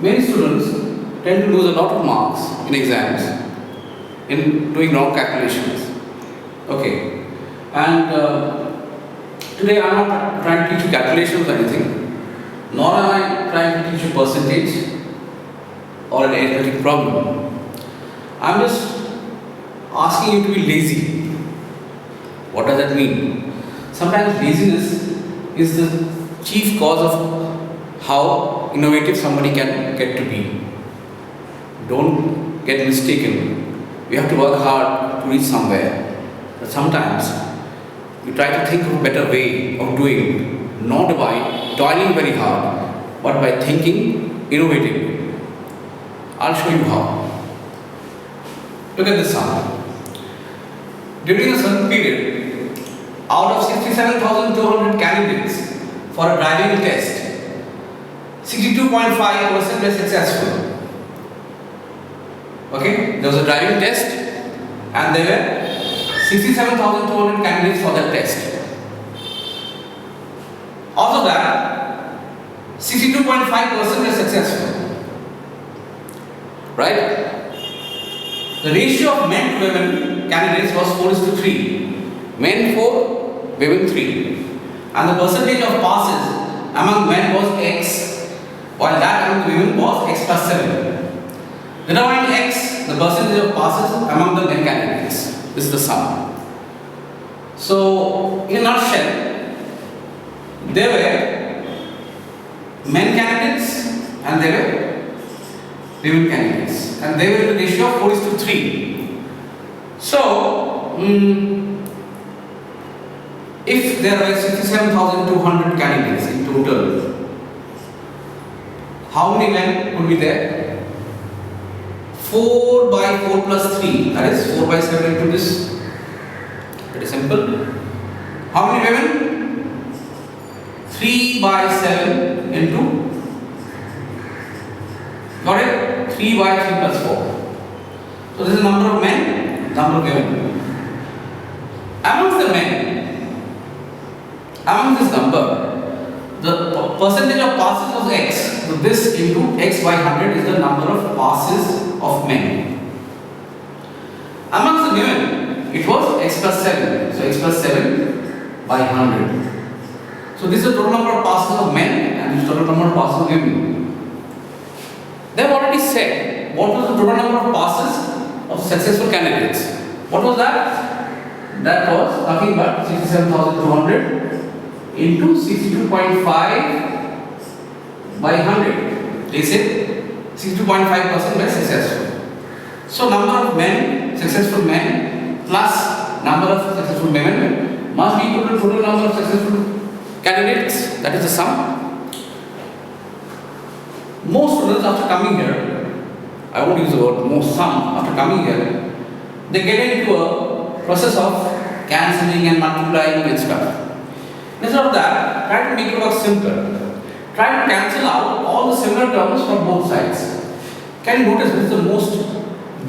Many students tend to lose a lot of marks in exams in doing wrong calculations. Okay, and today I am not trying to teach you calculations or anything, nor am I trying to teach you percentage or an arithmetic problem. I am just asking you to be lazy. What does that mean? Sometimes laziness is the chief cause of how innovative somebody can get to be. Don't get mistaken. We have to work hard to reach somewhere. But sometimes you try to think of a better way of doing, not by toiling very hard, but by thinking innovatively. I'll show you how. Look at this sum. During a certain period, out of 67,200 candidates for a driving test, 62.5% were successful. Okay, there was a driving test and there were 67,200 candidates for that test. Out of that, 62.5% were successful. Right? The ratio of men to women candidates was 4:3. Men 4, women 3. And the percentage of passes among men was X, while that among the women was X plus 7. Determine X, the percentage of passes among the men candidates. This is the sum. So, in a nutshell, there were men candidates and there were women candidates, and they were in the ratio of 4:3. So, if there were 67,200 candidates in total, how many men would be there? 4 by 4 plus 3, that is 4 by 7 into this. Pretty simple. How many women? 3 by 7 into, got it? 3 by 3 plus 4. So this is the number of men, number of women. Amongst the men, among this number, the percentage of passes was X. So this into X by 100 is the number of passes of men. Amongst the women, it was X plus 7. So X plus 7 by 100. So this is the total number of passes of men and this total number of passes of women. They have already said what was the total number of passes of successful candidates. What was that? That was talking about 67,200 into 62.5 by 100. They said 62.5% were successful. So number of men, successful men, plus number of successful women must be equal to total number of successful candidates. That is the sum. Most students after coming here, I won't use the word most, some after coming here, they get into a process of cancelling and multiplying and stuff. Instead of that, try to make it work simpler. Try to cancel out all the similar terms from both sides. Can you notice this is the most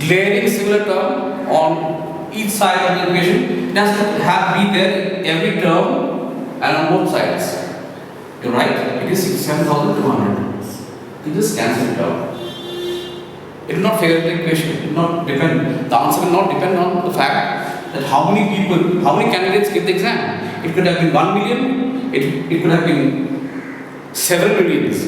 glaring similar term on each side of the equation? It has to be there in every term and on both sides. You're right, it is 67,200. You just cancel it out. It will not favor the equation. It will not depend. The answer will not depend on the fact that how many people, how many candidates give the exam. It could have been 1 million, it could have been several millions.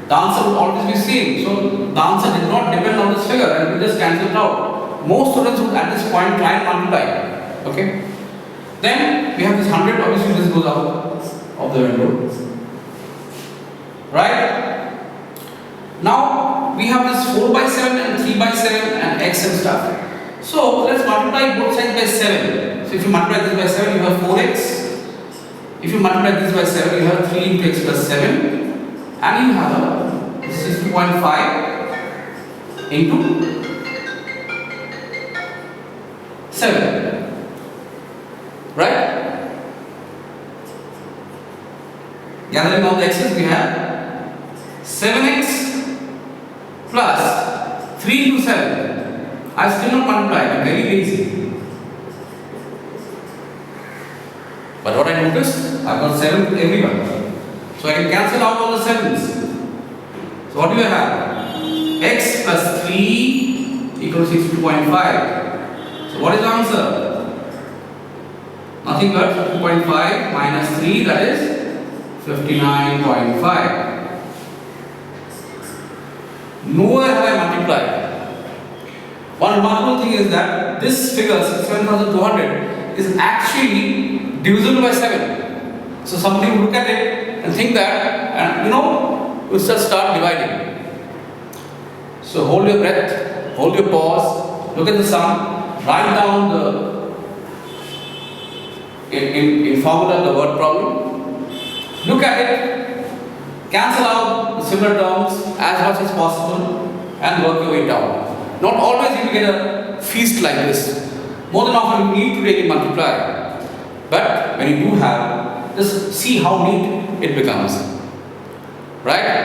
The answer would always be same. So the answer did not depend on this figure and we just cancel it out. Most students would at this point try and multiply. Okay? Then we have this 100, obviously this goes out of the window. Right? Now we have this 4 by 7 and 3 by 7 and x and stuff. So let's multiply both sides by 7. So if you multiply this by 7, you have 4x. If you multiply this by 7, you have 3 into x plus 7. And you have 60.5 into 7. Right? Gathering all the x's, we have 7x plus 3 into 7. I still not multiply, I'm very lazy. But what I noticed, I've got 7 to everyone. So I can cancel out all the 7s. So what do I have? x plus 3 equals 62.5. So what is the answer? Nothing but 2.5 minus 3, that is 59.5. Nowhere have I multiplied. One remarkable thing is that this figure 7,200 is actually divisible by 7. So somebody will look at it and think that, and we'll just start dividing. So hold your breath, hold your pause, look at the sum, write down the in formula the word problem, look at it, cancel out the similar terms as much as possible and work your way down. Not always you will get a feast like this. More than often you need to really multiply. But when you do have, just see how neat it becomes. Right?